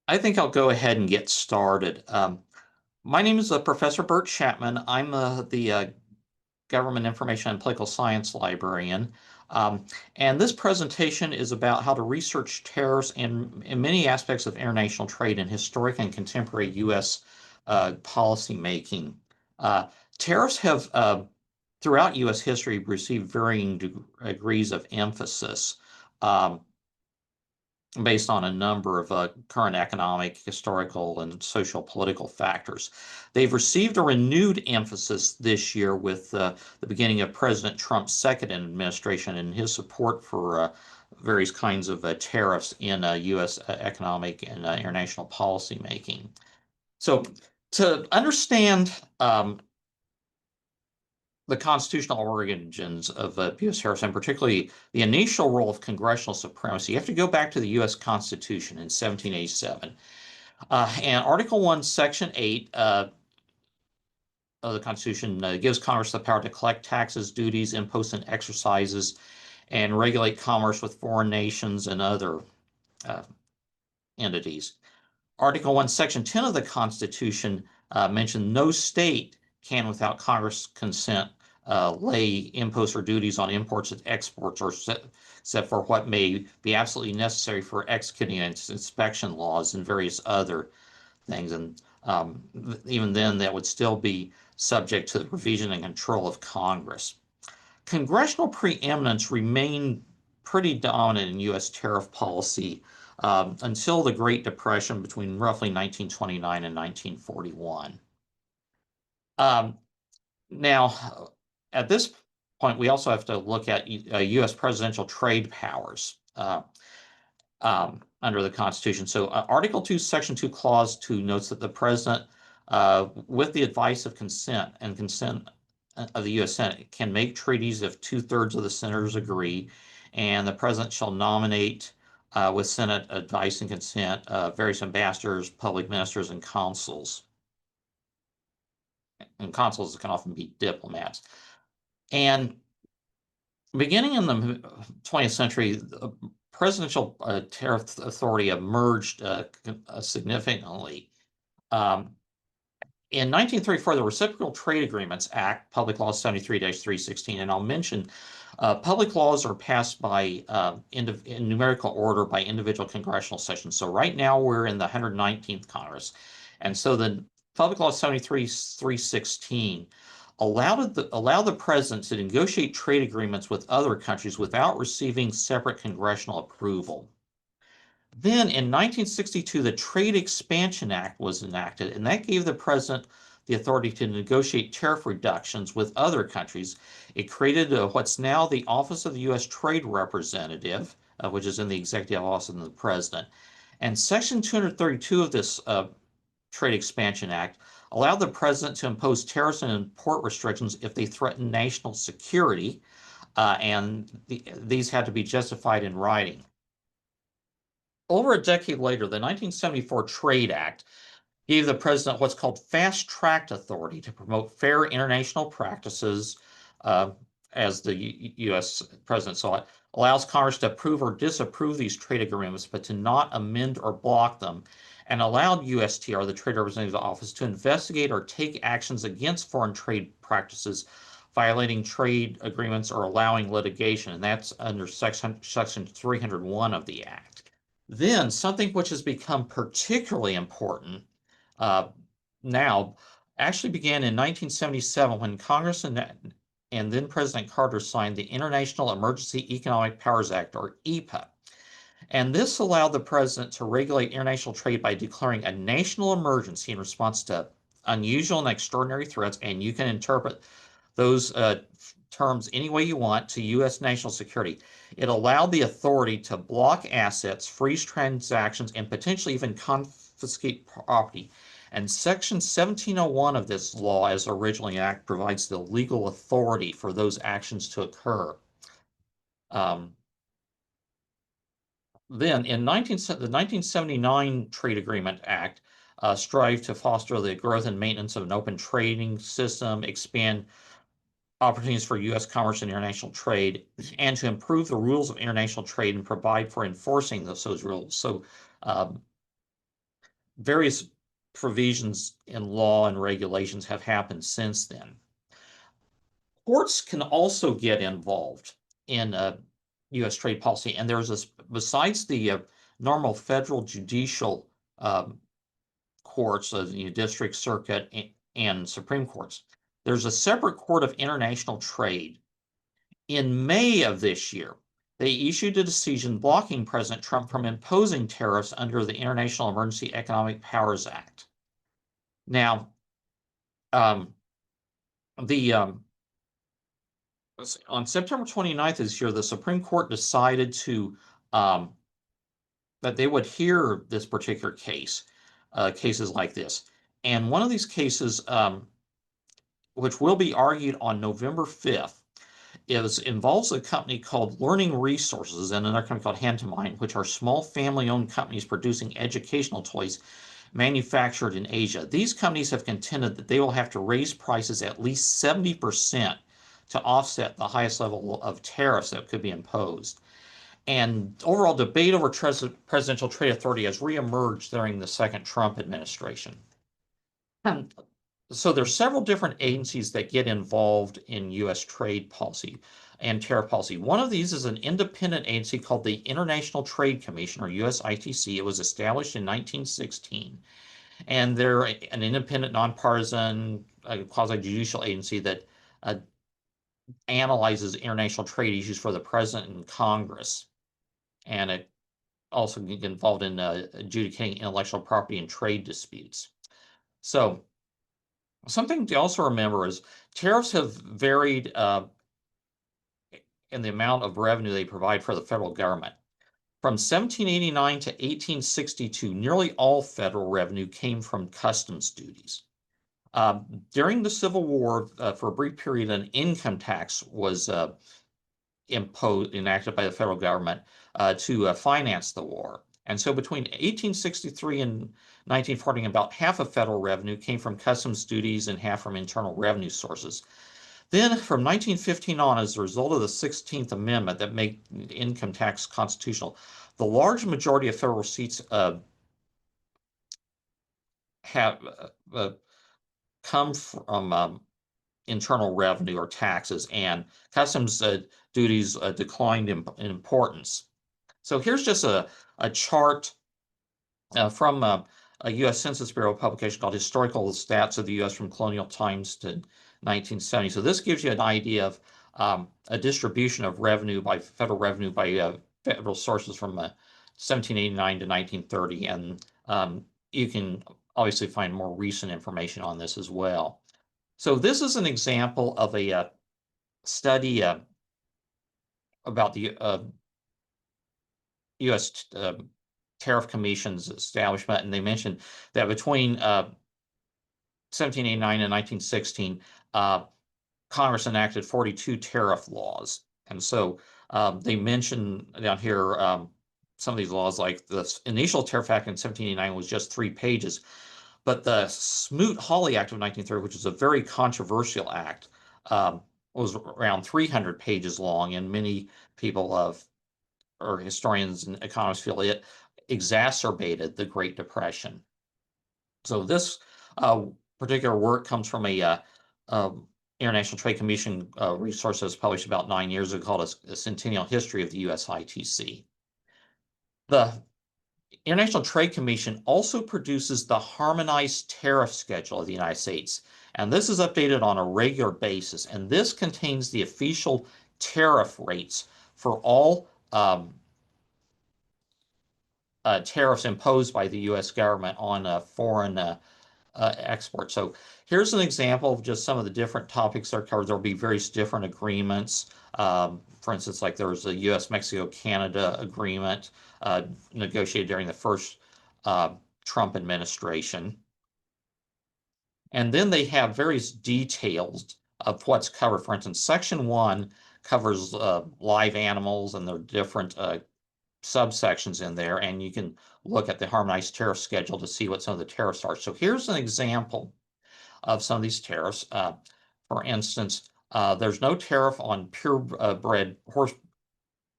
I think I'll go ahead and get started. My name is Professor Bert Chapman. I'm the Government Information and Political Science Librarian. Um, and this presentation is about how to research tariffs and in many aspects of international trade in historic and contemporary U.S. Policy making. Uh, Tariffs have, throughout U.S. history, received varying degrees of emphasis. Um, Based on a number of current economic, historical, and social political factors. They've received a renewed emphasis this year with the beginning of President Trump's second administration and his support for various kinds of tariffs in U.S. Economic and international policy making. So, to understand the constitutional origins of U.S. tariffs, and particularly the initial role of congressional supremacy, you have to go back to the U.S. Constitution in 1787. And Article 1, Section 8 of the Constitution gives Congress the power to collect taxes, duties, imposts, and exercises, and regulate commerce with foreign nations and other uh, entities. Article 1, Section 10 of the Constitution mentioned no state can, without Congress consent, lay imposts or duties on imports and exports, or except for what may be absolutely necessary for executing its inspection laws and various other things. And even then, that would still be subject to the revision and control of Congress. Congressional preeminence remained pretty dominant in U.S. tariff policy until the Great Depression between roughly 1929 and 1941. Um, Now, at this point, we also have to look at U.S. presidential trade powers under the Constitution. So Article 2, Section 2, Clause 2 notes that the president, with the advice of consent and consent of the U.S. Senate, can make treaties if 2/3 of the senators agree, and the president shall nominate, with Senate advice and consent, various ambassadors, public ministers, and consuls. And consuls can often be diplomats. And beginning in the 20th century, the presidential tariff authority emerged significantly. In 1934, the Reciprocal Trade Agreements Act, Public Law 73-316, and I'll mention public laws are passed by in numerical order by individual congressional sessions. So right now we're in the 119th Congress. And so the Public Law 73-316 allowed the president to negotiate trade agreements with other countries without receiving separate congressional approval. Then in 1962, the Trade Expansion Act was enacted, and that gave the president the authority to negotiate tariff reductions with other countries. It created what's now the Office of the U.S. Trade Representative, which is in the executive office of the president. And Section 232 of this Trade Expansion Act allowed the president to impose tariffs and import restrictions if they threaten national security, and these had to be justified in writing. Over a decade later, the 1974 Trade Act gave the president what's called fast-tracked authority to promote fair international practices, as the U.S. president saw it, allows Congress to approve or disapprove these trade agreements, but to not amend or block them, and allowed USTR, the Trade Representative Office, to investigate or take actions against foreign trade practices, violating trade agreements or allowing litigation, and that's under Section 301 of the Act. Then something which has become particularly important now actually began in 1977 when Congress and then President Carter signed the International Emergency Economic Powers Act, or EPA. And this allowed the president to regulate international trade by declaring a national emergency in response to unusual and extraordinary threats, and you can interpret those terms any way you want, to U.S. national security. It allowed the authority to block assets, freeze transactions, and potentially even confiscate property. And Section 1701 of this law, as originally enacted, provides the legal authority for those actions to occur. Then in the 1979 Trade Agreement Act strived to foster the growth and maintenance of an open trading system, expand opportunities for U.S. commerce and international trade, and to improve the rules of international trade and provide for enforcing those rules. So various provisions in law and regulations have happened since then. Courts can also get involved in U.S. trade policy, and there's this, besides the normal federal judicial courts, district, circuit, and Supreme Courts, there's a separate court of international trade. In May of this year, they issued a decision blocking President Trump from imposing tariffs under the International Emergency Economic Powers Act. Now, on September 29th this year, the Supreme Court decided to that they would hear this particular case, cases like this. And one of these cases, which will be argued on November 5th, involves a company called Learning Resources and another company called Hantamine, which are small family-owned companies producing educational toys manufactured in Asia. These companies have contended that they will have to raise prices at least 70% to offset the highest level of tariffs that could be imposed. And overall debate over presidential trade authority has reemerged during the second Trump administration. And so there's several different agencies that get involved in U.S. trade policy and tariff policy. One of these is an independent agency called the International Trade Commission, or USITC. It was established in 1916. And they're an independent, nonpartisan, quasi-judicial agency that analyzes international trade issues for the president and Congress. And it also gets involved in adjudicating intellectual property and trade disputes. So something to also remember is tariffs have varied in the amount of revenue they provide for the federal government. From 1789 to 1862, nearly all federal revenue came from customs duties. During the Civil War, for a brief period, an income tax was enacted by the federal government to finance the war. And so between 1863 and 1940, about half of federal revenue came from customs duties and half from internal revenue sources. Then from 1915 on, as a result of the 16th Amendment that made income tax constitutional, the large majority of federal receipts have come from internal revenue or taxes, and customs duties declined in importance. So here's just a chart from a U.S. Census Bureau publication called Historical Stats of the U.S. from Colonial Times to 1970. So this gives you an idea of a distribution of revenue by federal revenue by federal sources from 1789 to 1930. And you can obviously find more recent information on this as well. So this is an example of a study about the U.S. Tariff Commission's establishment, and they mentioned that between 1789 and 1916, Congress enacted 42 tariff laws. And so they mention down here some of these laws, like the initial Tariff Act in 1789 was just 3 pages. But the Smoot-Hawley Act of 1930, which is a very controversial act, was around 300 pages long, and many people or historians and economists feel it exacerbated the Great Depression. So this particular work comes from a International Trade Commission resource that was published about 9 years ago called a Centennial History of the USITC. The International Trade Commission also produces the Harmonized Tariff Schedule of the United States, and this is updated on a regular basis, and this contains the official tariff rates for all tariffs imposed by the U.S. government on foreign exports. So here's an example of just some of the different topics that are covered. There'll be various different agreements. For instance, like there was a U.S.-Mexico-Canada agreement negotiated during the first Trump administration. And then they have various details of what's covered. For instance, Section 1 covers live animals, and there are different subsections in there, and you can look at the harmonized tariff schedule to see what some of the tariffs are. So here's an example of some of these tariffs. For instance, there's no tariff on purebred horse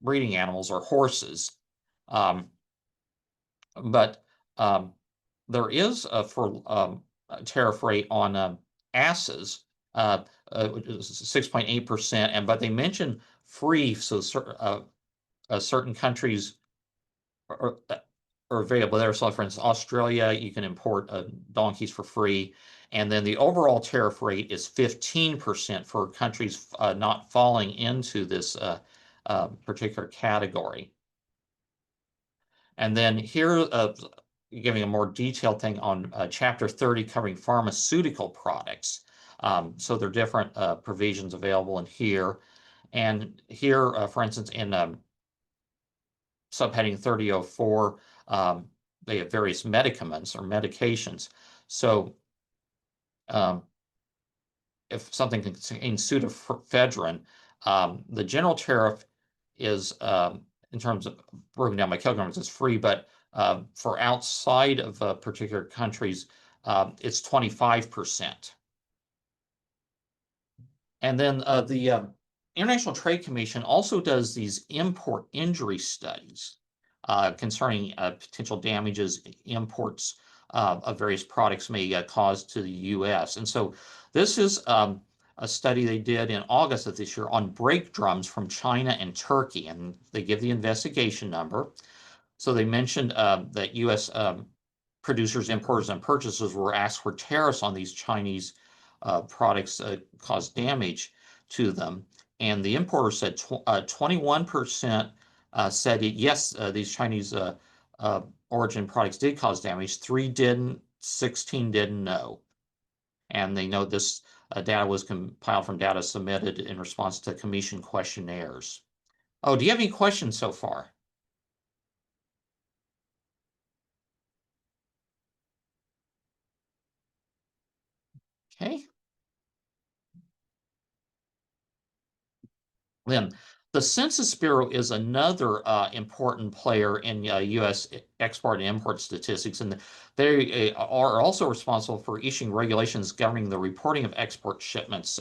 breeding animals or horses, but there is for a tariff rate on asses, which is 6.8%, but they mention free, so certain countries are, are available there. So, for instance, Australia, you can import donkeys for free. And then the overall tariff rate is 15% for countries not falling into this particular category. And then here, giving a more detailed thing on Chapter 30 covering pharmaceutical products. So there are different provisions available in here. And here, for instance, in subheading 3004, they have various medicaments or medications. So if something contains pseudoephedrine, the general tariff is, in terms of broken down by kilograms, it's free, but for outside of particular countries, it's 25%. And then the International Trade Commission also does these import injury studies concerning potential damages imports of various products may cause to the U.S. And so this is a study they did in August of this year on brake drums from China and Turkey, and they give the investigation number. So they mentioned that U.S. Producers, importers, and purchasers were asked for tariffs on these Chinese products caused damage to them. And the importer said 21% said yes, these Chinese origin products did cause damage. 3 didn't, 16 didn't know. And they know this data was compiled from data submitted in response to commission questionnaires. Oh, do you have any questions so far? Okay. Then the Census Bureau is another important player in U.S. export and import statistics, and they are also responsible for issuing regulations governing the reporting of export shipments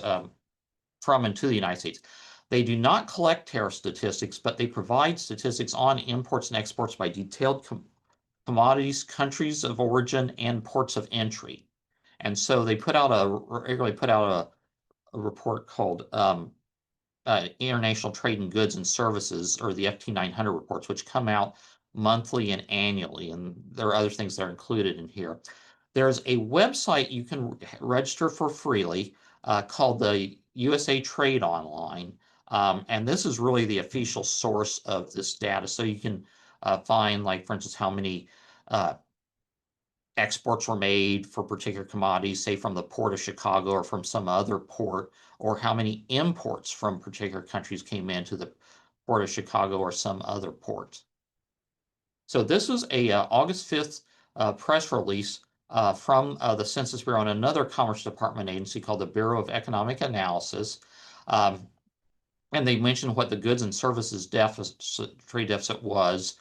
from and to the United States. They do not collect tariff statistics, but they provide statistics on imports and exports by detailed commodities, countries of origin, and ports of entry. And so they regularly put out a report called International Trade in Goods and Services, or the FT 900 reports, which come out monthly and annually. And there are other things that are included in here. There's a website you can register for freely called the USA Trade Online. And this is really the official source of this data. So you can find, like, for instance, how many exports were made for particular commodities, say from the port of Chicago or from some other port, or how many imports from particular countries came into the port of Chicago or some other port. So this was a August 5th press release from the Census Bureau and another Commerce Department agency called the Bureau of Economic Analysis. And they mentioned what the goods and services trade deficit was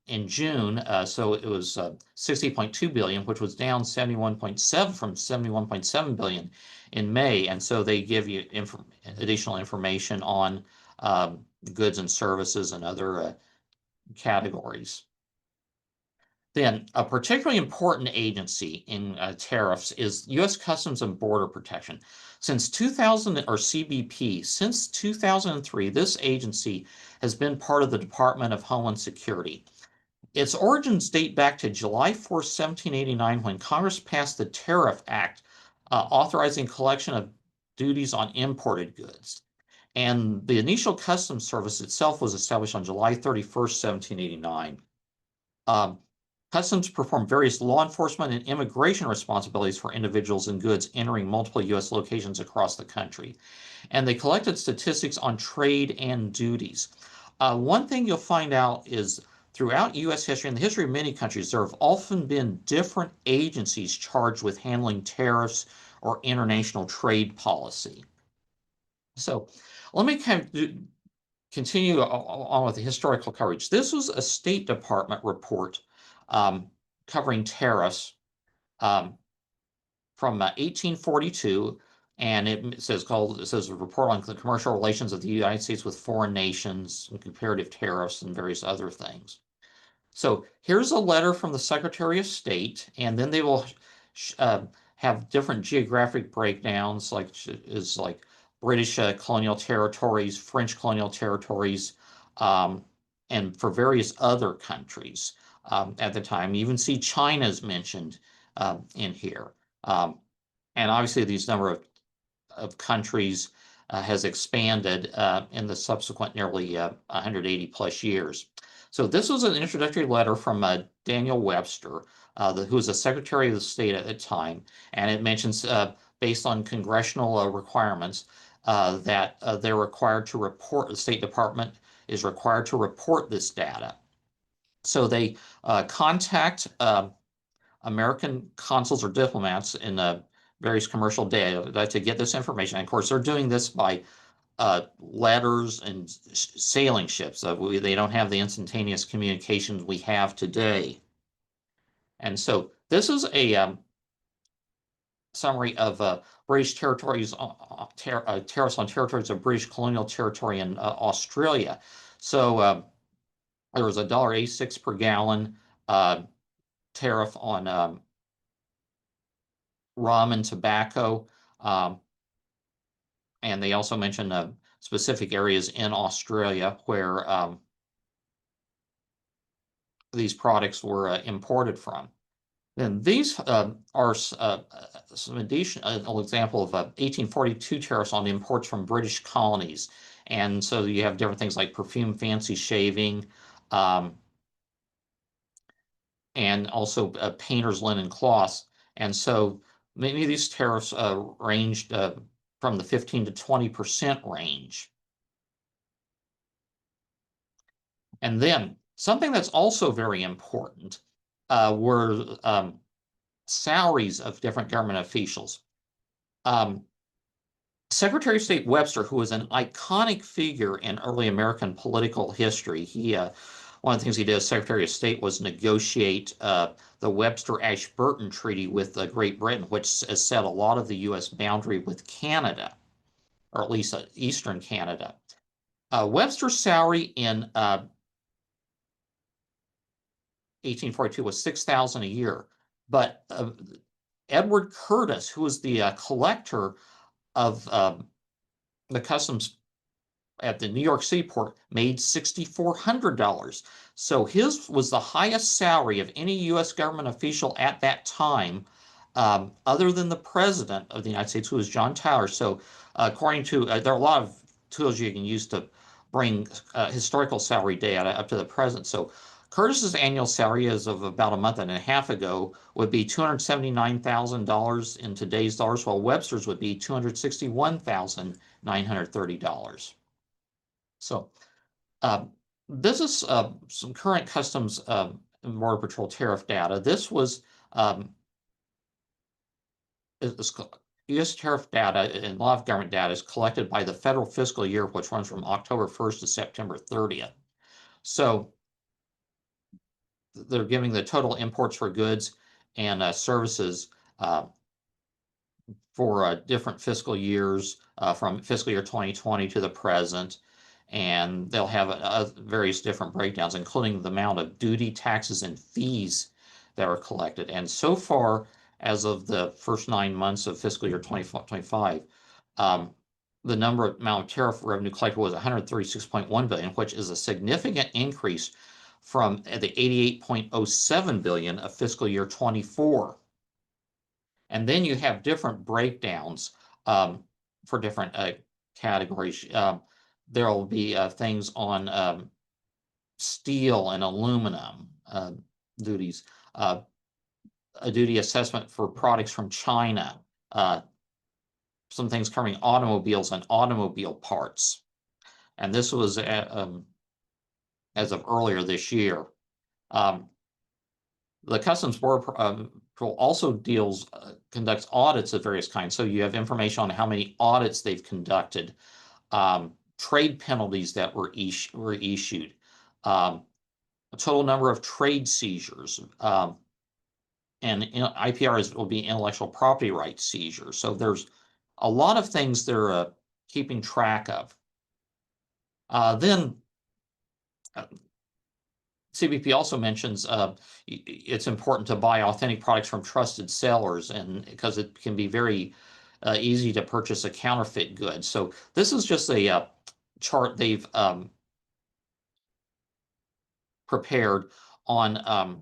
in June. So it was 60.2 billion, which was down 71.7 from 71.7 billion in May. And so they give you additional information on goods and services and other categories. Then a particularly important agency in tariffs is U.S. Customs and Border Protection. Since 2000, or CBP, since 2003, this agency has been part of the Department of Homeland Security. Its origins date back to July 4, 1789, when Congress passed the Tariff Act, authorizing collection of duties on imported goods. And the initial Customs Service itself was established on July 31st, 1789. Customs perform various law enforcement and immigration responsibilities for individuals and goods entering multiple U.S. locations across the country. And they collected statistics on trade and duties. One thing you'll find out is throughout U.S. history and the history of many countries, there have often been different agencies charged with handling tariffs or international trade policy. So let me kind of continue on with the historical coverage. This was a State Department report covering tariffs from 1842, and it says a report on the commercial relations of the United States with foreign nations and comparative tariffs and various other things. So here's a letter from the Secretary of State, and then they will have different geographic breakdowns, like British colonial territories, French colonial territories, um, and for various other countries at the time. You even see China's mentioned in here. And obviously these number of countries has expanded in the subsequent nearly 180 plus years. So this was an introductory letter from Daniel Webster, who was the Secretary of the State at the time, and it mentions, based on congressional requirements, that they're required to report, the State Department is required to report this data. So they contact American consuls or diplomats in various commercial data to get this information. And of course, they're doing this by letters and sailing ships. They don't have the instantaneous communications we have today. And so this is a summary of British territories, tariffs on territories of British colonial territory in Australia. So there was $1.86 per gallon tariff on rum and tobacco. And they also mentioned specific areas in Australia where these products were imported from. Then these are some additional example of 1842 tariffs on imports from British colonies. And so you have different things like perfume, fancy shaving, and also painters' linen cloths. And so many of these tariffs ranged from the 15 to 20% range. And then something that's also very important were salaries of different government officials. Secretary of State Webster, who was an iconic figure in early American political history, one of the things he did as Secretary of State was negotiate the Webster-Ashburton Treaty with Great Britain, which has set a lot of the U.S. boundary with Canada, or at least Eastern Canada. Webster's salary in 1842 was $6,000 a year, but Edward Curtis, who was the collector of the customs at the New York Seaport, made $6,400. So his was the highest salary of any U.S. government official at that time, other than the President of the United States, who was John Tyler. So according to, there are a lot of tools you can use to bring historical salary data up to the present. So Curtis's annual salary as of about a month and a half ago would be $279,000 in today's dollars, while Webster's would be $261,930. So this is some current Customs and Border Patrol tariff data. This was U.S. tariff data and a lot of government data is collected by the federal fiscal year, which runs from October 1st to September 30th. So they're giving the total imports for goods and services for different fiscal years from fiscal year 2020 to the present. And they'll have various different breakdowns, including the amount of duty, taxes, and fees that are collected. And so far, as of the first 9 months of fiscal year 2025, the amount of tariff revenue collected was $136.1 billion, which is a significant increase from the $88.07 billion of fiscal year 24. And then you have different breakdowns for different categories. There will be things on steel and aluminum duties, a duty assessment for products from China, some things covering automobiles and automobile parts. And this was as of earlier this year. The Customs Border Patrol also conducts audits of various kinds. So you have information on how many audits they've conducted, trade penalties that were issued, a total number of trade seizures, and IPR will be intellectual property rights seizures. So there's a lot of things they're keeping track of. Then CBP also mentions it's important to buy authentic products from trusted sellers, and because it can be very easy to purchase a counterfeit good. So this is just a chart they've prepared on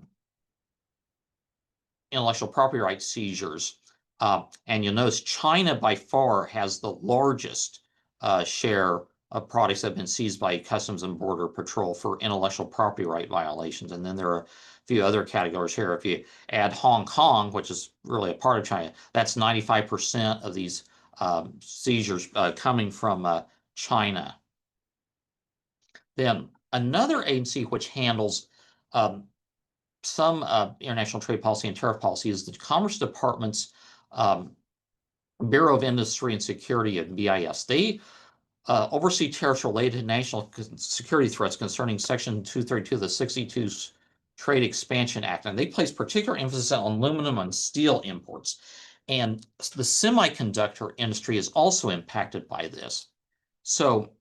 intellectual property rights seizures. And you'll notice China by far has the largest share of products that have been seized by Customs and Border Patrol for intellectual property right violations. And then there are a few other categories here. If you add Hong Kong, which is really a part of China, that's 95% of these seizures coming from China. Then another agency which handles some international trade policy and tariff policy is the Commerce Department's Bureau of Industry and Security at BIS. They oversee tariffs related to national security threats concerning Section 232 of the 62 Trade Expansion Act, and they place particular emphasis on aluminum and steel imports. And the semiconductor industry is also impacted by this. So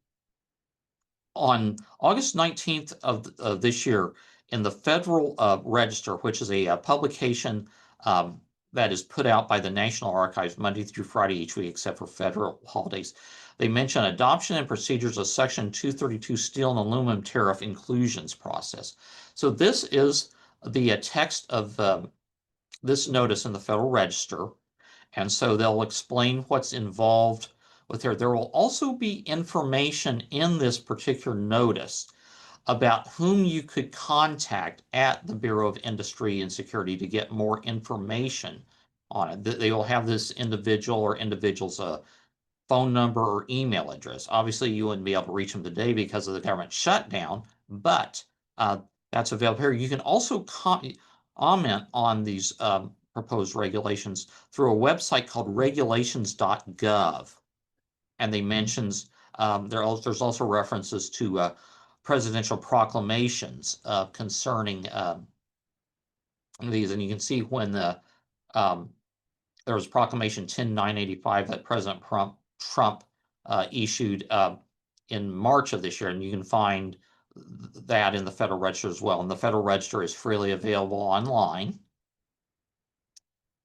on August 19th of this year, in the Federal Register, which is a publication that is put out by the National Archives Monday through Friday each week, except for federal holidays, they mention adoption and procedures of Section 232 steel and aluminum tariff inclusions process. So this is the text of this notice in the Federal Register, and so they'll explain what's involved with here. There will also be information in this particular notice about whom you could contact at the Bureau of Industry and Security to get more information on it. They will have this individual or individual's phone number or email address. Obviously, you wouldn't be able to reach them today because of the government shutdown, but that's available here. You can also comment on these proposed regulations through a website called regulations.gov. And they mentions there's also references to presidential proclamations concerning these, and you can see when there was Proclamation 10985 that President Trump issued in March of this year, and you can find that in the Federal Register as well. And the Federal Register is freely available online.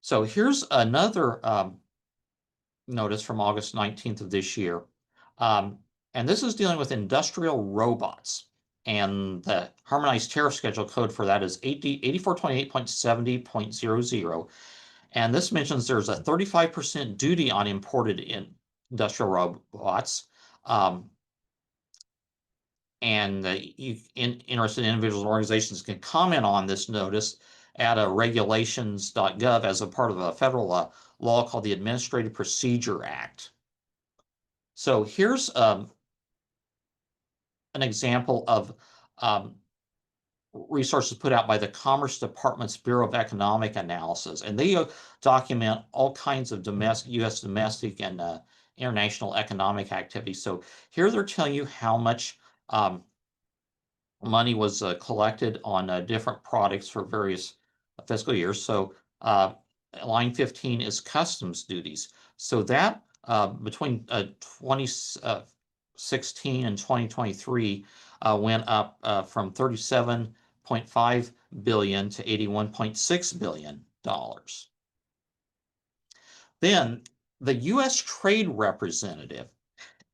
So here's another notice from August 19th of this year. And this is dealing with industrial robots. And the harmonized tariff schedule code for that is 8428.70.00. And this mentions there's a 35% duty on imported industrial robots. And interested individuals and organizations can comment on this notice at regulations.gov as a part of a federal law called the Administrative Procedure Act. So here's an example of resources put out by the Commerce Department's Bureau of Economic Analysis, and they document all kinds of U.S. domestic and international economic activity. So here they're telling you how much money was collected on different products for various fiscal years. So line 15 is customs duties. So that between 2016 and 2023 went up from $37.5 billion to $81.6 billion. Then the U.S. Trade Representative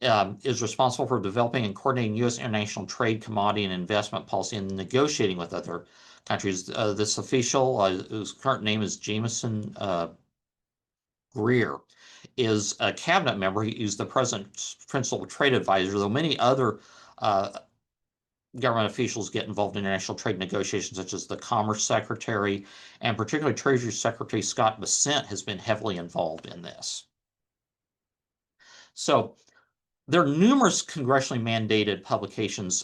is responsible for developing and coordinating U.S. international trade, commodity, and investment policy and negotiating with other countries. This official, whose current name is Jameson Greer, is a cabinet member. He's the president's principal trade advisor, though many other government officials get involved in international trade negotiations, such as the Commerce Secretary, and particularly Treasury Secretary Scott Bessent has been heavily involved in this. So there are numerous congressionally mandated publications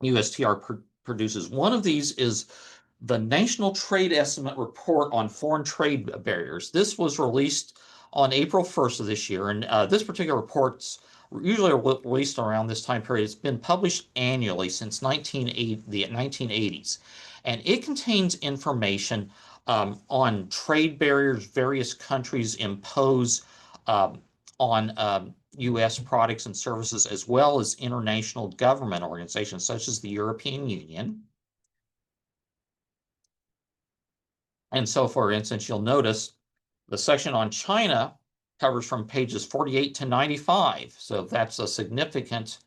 USTR produces. One of these is the National Trade Estimate Report on Foreign Trade Barriers. This was released on April 1st of this year, and this particular report's usually released around this time period. It's been published annually since the 1980s, and it contains information on trade barriers various countries impose on U.S. products and services, as well as international government organizations such as the European Union. And so, for instance, you'll notice the section on China covers from pages 48 to 95. So that's a significant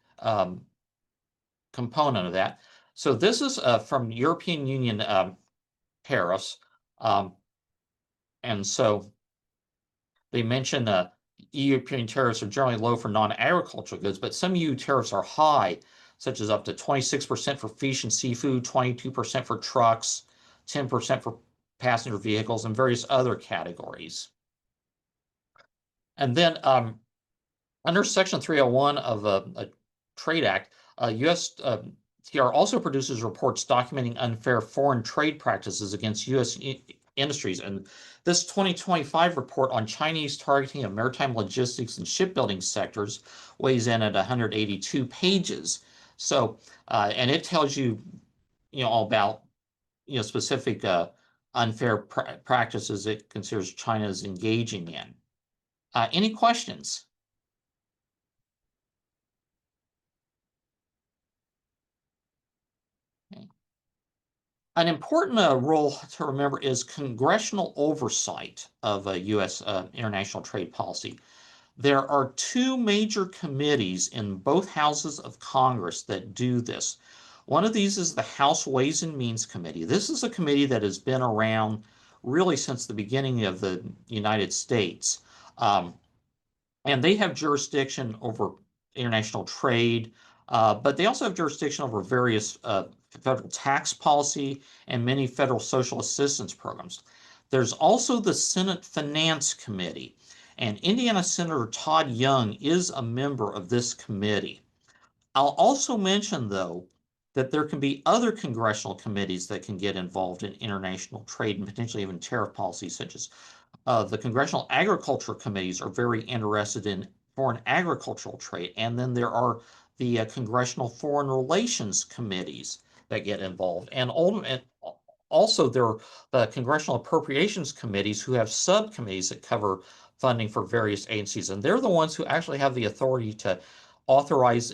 component of that. So this is from European Union tariffs. And so they mention European tariffs are generally low for non-agricultural goods, but some EU tariffs are high, such as up to 26% for fish and seafood, 22% for trucks, 10% for passenger vehicles, and various other categories. And then under Section 301 of a Trade Act, USTR also produces reports documenting unfair foreign trade practices against U.S. industries. And this 2025 report on Chinese targeting of maritime logistics and shipbuilding sectors weighs in at 182 pages. So, and it tells you, all about, specific unfair practices it considers China is engaging in. Any questions? An important role to remember is congressional oversight of U.S. International trade policy. There are two major committees in both houses of Congress that do this. One of these is the House Ways and Means Committee. This is a committee that has been around really since the beginning of the United States. And they have jurisdiction over international trade, but they also have jurisdiction over various federal tax policy and many federal social assistance programs. There's also the Senate Finance Committee, and Indiana Senator Todd Young is a member of this committee. I'll also mention, though, that there can be other congressional committees that can get involved in international trade and potentially even tariff policy, such as the congressional agriculture committees are very interested in foreign agricultural trade. And then there are the congressional foreign relations committees that get involved. And also there are the congressional appropriations committees who have subcommittees that cover funding for various agencies. And they're the ones who actually have the authority to authorize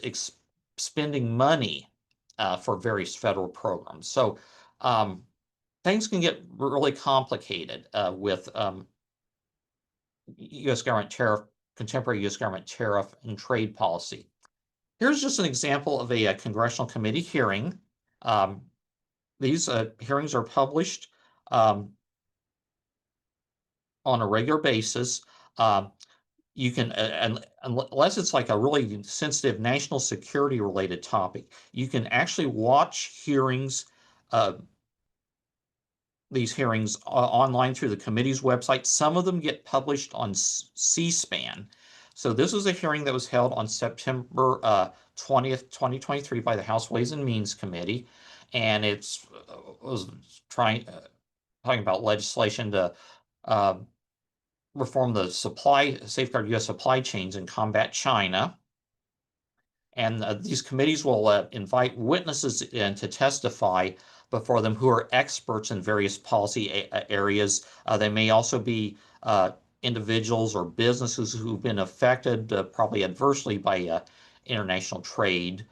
spending money for various federal programs. So things can get really complicated with U.S. government tariff, contemporary U.S. government tariff and trade policy. Here's just an example of a congressional committee hearing. These hearings are published on a regular basis. You can, unless it's like a really sensitive national security related topic, you can actually watch these hearings online through the committee's website. Some of them get published on C-SPAN. So this was a hearing that was held on September 20th, 2023 by the House Ways and Means Committee. And it was talking about legislation to reform the safeguard U.S. supply chains and combat China. And these committees will invite witnesses in to testify before them who are experts in various policy areas. They may also be individuals or businesses who've been affected probably adversely by international trade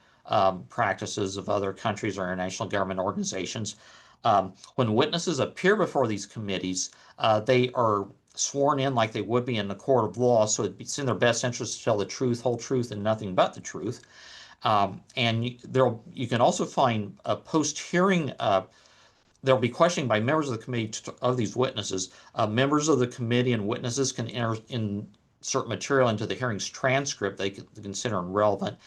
practices of other countries or international government organizations. When witnesses appear before these committees, they are sworn in like they would be in the court of law, so it's in their best interest to tell the truth, whole truth, and nothing but the truth. And you can also find a post-hearing, there'll be questioning by members of the committee of these witnesses. Members of the committee and witnesses can insert material into the hearing's transcript they consider relevant.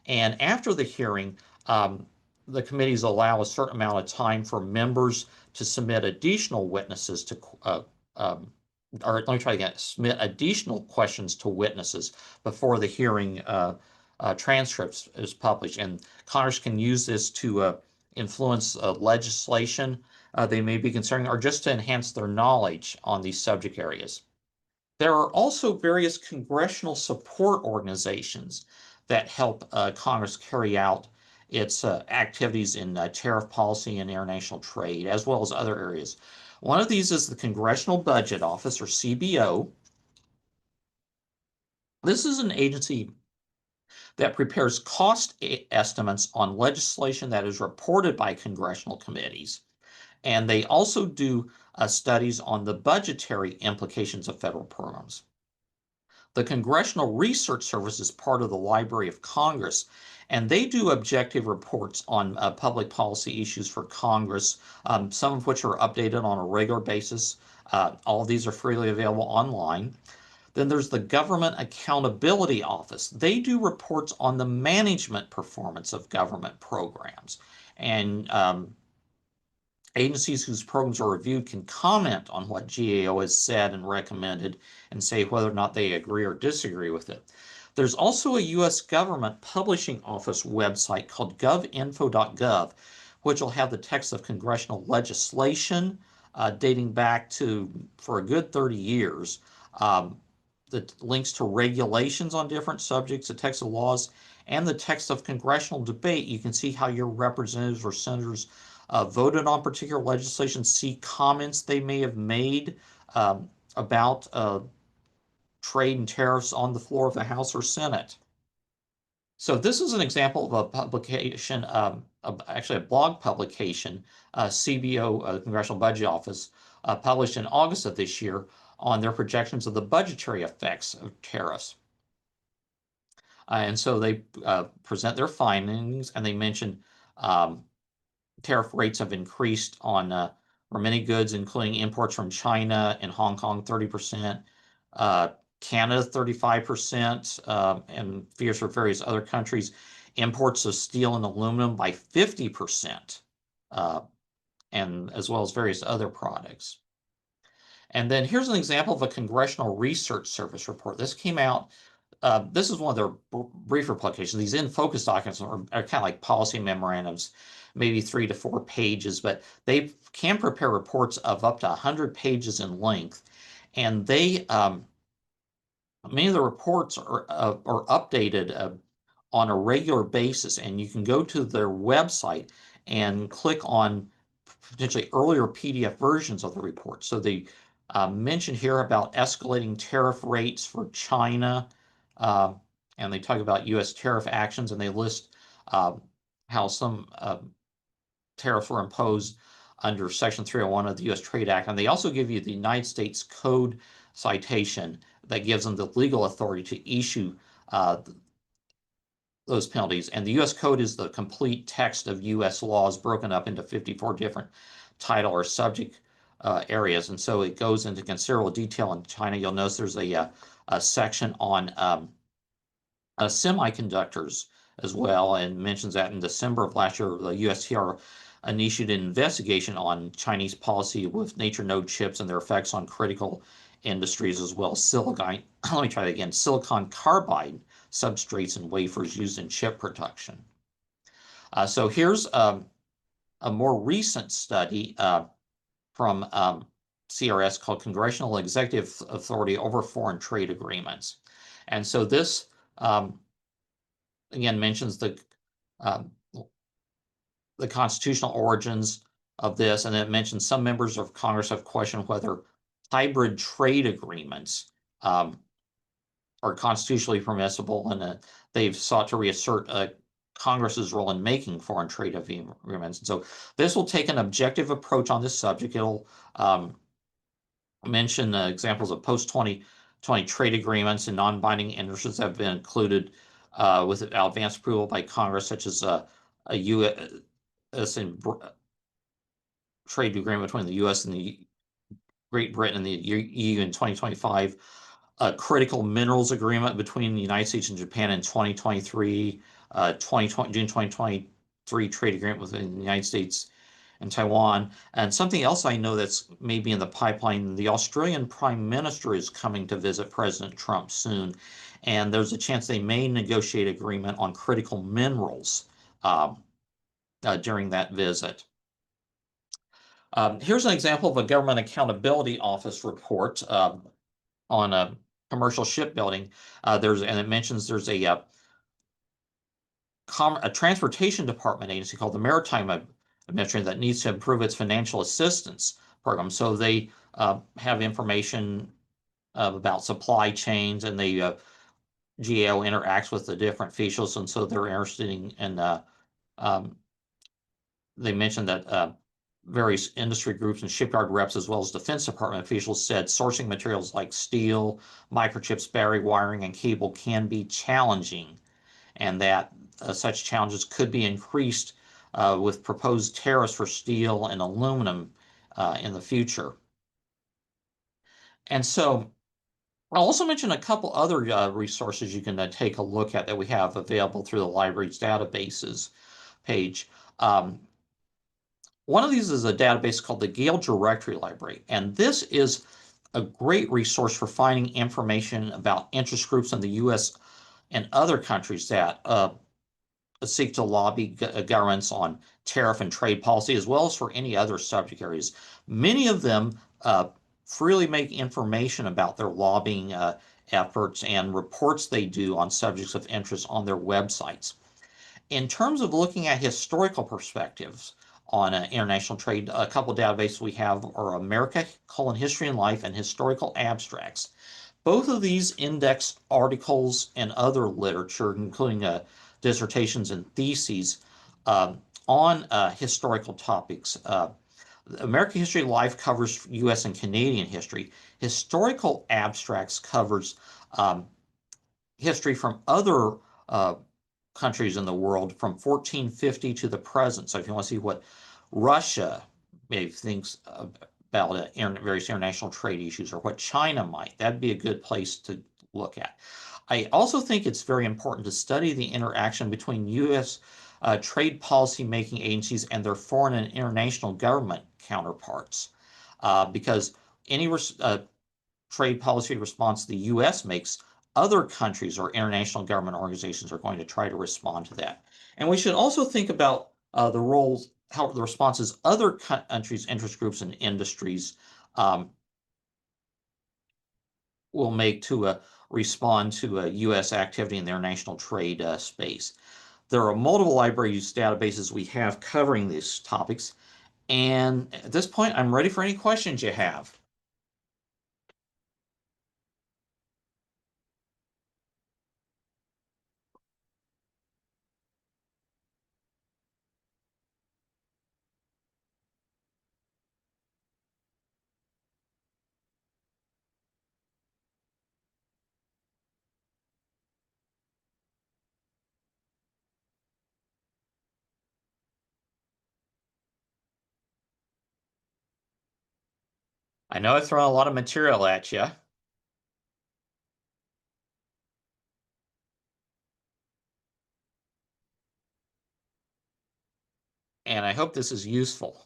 And after the hearing, the committees allow a certain amount of time for members to submit additional witnesses to or let me try again, submit additional questions to witnesses before the hearing transcripts is published. And Congress can use this to influence legislation they may be considering or just to enhance their knowledge on these subject areas. There are also various congressional support organizations that help Congress carry out its activities in tariff policy and international trade, as well as other areas. One of these is the Congressional Budget Office, or CBO. This is an agency that prepares cost estimates on legislation that is reported by congressional committees. And they also do studies on the budgetary implications of federal programs. The Congressional Research Service is part of the Library of Congress, and they do objective reports on public policy issues for Congress, some of which are updated on a regular basis. All of these are freely available online. Then there's the Government Accountability Office. They do reports on the management performance of government programs. And agencies whose programs are reviewed can comment on what GAO has said and recommended and say whether or not they agree or disagree with it. There's also a U.S. Government Publishing Office website called govinfo.gov, which will have the text of congressional legislation dating back to for a good 30 years. The links to regulations on different subjects, the text of laws, and the text of congressional debate. You can see how your representatives or senators voted on particular legislation, see comments they may have made about trade and tariffs on the floor of the House or Senate. So this is an example of a publication, actually a blog publication, CBO, Congressional Budget Office, published in August of this year on their projections of the budgetary effects of tariffs. And so they present their findings, and they mention tariff rates have increased on for many goods, including imports from China and Hong Kong, 30%, Canada, 35%, and figures for various other countries. Imports of steel and aluminum by 50%, and as well as various other products. And then here's an example of a Congressional Research Service report. This came out, this is one of their briefer publications. These in-focus documents are kind of like policy memorandums, maybe 3 to 4 pages, but they can prepare reports of up to 100 pages in length. And they, many of the reports are updated on a regular basis, and you can go to their website and click on potentially earlier PDF versions of the report. So they mention here about escalating tariff rates for China, and they talk about U.S. tariff actions, and they list how some tariffs were imposed under Section 301 of the U.S. Trade Act. And they also give you the United States Code citation that gives them the legal authority to issue those penalties. And the U.S. Code is the complete text of U.S. laws broken up into 54 different title or subject areas. And so it goes into considerable detail in China. You'll notice there's a section on semiconductors as well, and mentions that in December of last year, the USTR initiated an investigation on Chinese policy with nature node chips and their effects on critical industries, as well as silicon, let me try that again, silicon carbide substrates and wafers used in chip production. So here's a more recent study from CRS called Congressional Executive Authority over Foreign Trade Agreements. And so this, again, mentions the constitutional origins of this, and it mentions some members of Congress have questioned whether hybrid trade agreements are constitutionally permissible, and they've sought to reassert Congress's role in making foreign trade agreements. And so this will take an objective approach on this subject. It'll mention examples of post-2020 trade agreements and non-binding interests that have been included with advance approval by Congress, such as a U.S. trade agreement between the U.S. and the Great Britain and the EU in 2025, a critical minerals agreement between the United States and Japan in 2023, June 2023 trade agreement within the United States and Taiwan. And something else I know that's maybe in the pipeline, the Australian Prime Minister is coming to visit President Trump soon, and there's a chance they may negotiate agreement on critical minerals during that visit. Here's an example of a Government Accountability Office report on a commercial shipbuilding. And it mentions there's a transportation department agency called the Maritime Administration that needs to improve its financial assistance program. So they have information about supply chains, and they GAO interacts with the different officials, and so they're interested in they mentioned that various industry groups and shipyard reps, as well as Defense Department officials, said sourcing materials like steel, microchips, battery wiring, and cable can be challenging, and that such challenges could be increased with proposed tariffs for steel and aluminum in the future. And so I'll also mention a couple other resources you can take a look at that we have available through the library's databases page. One of these is a database called the Gale Directory Library, and this is a great resource for finding information about interest groups in the U.S. and other countries that seek to lobby governments on tariff and trade policy, as well as for any other subject areas. Many of them freely make information about their lobbying efforts and reports they do on subjects of interest on their websites. In terms of looking at historical perspectives on international trade, a couple of databases we have are America: History and Life and Historical Abstracts. Both of these index articles and other literature, including dissertations and theses on historical topics. American History Life covers U.S. and Canadian history. Historical Abstracts covers history from other countries in the world from 1450 to the present. So if you want to see what Russia maybe thinks about various international trade issues or what China might, that'd be a good place to look at. I also think it's very important to study the interaction between U.S. Trade policy making agencies and their foreign and international government counterparts, because any trade policy response the U.S. makes, other countries or international government organizations are going to try to respond to that. And we should also think about the roles, how the responses other countries, interest groups, and industries will make to respond to U.S. activity in the international trade space. There are multiple libraries databases we have covering these topics. And at this point, I'm ready for any questions you have. I know I've thrown a lot of material at you, and I hope this is useful.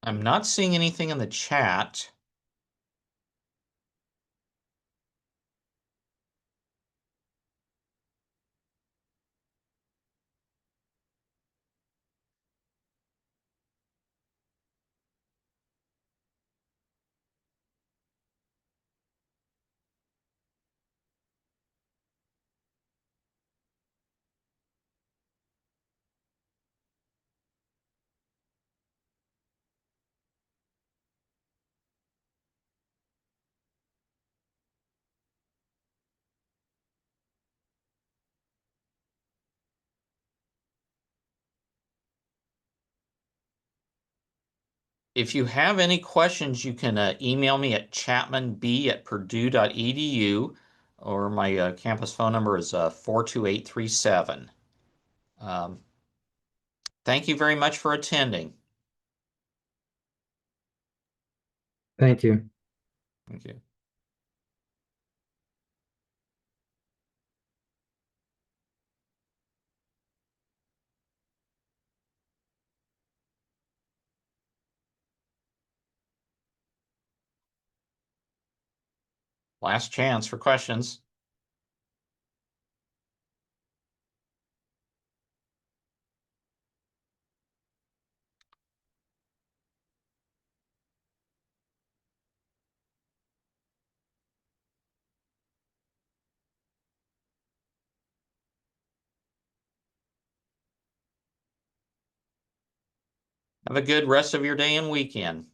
I'm not seeing anything in the chat. If you have any questions, you can email me at chapmanb@purdue.edu, or my campus phone number is 42837. Um, thank you very much for attending. Thank you. Thank you. Last chance for questions. Have a good rest of your day and weekend.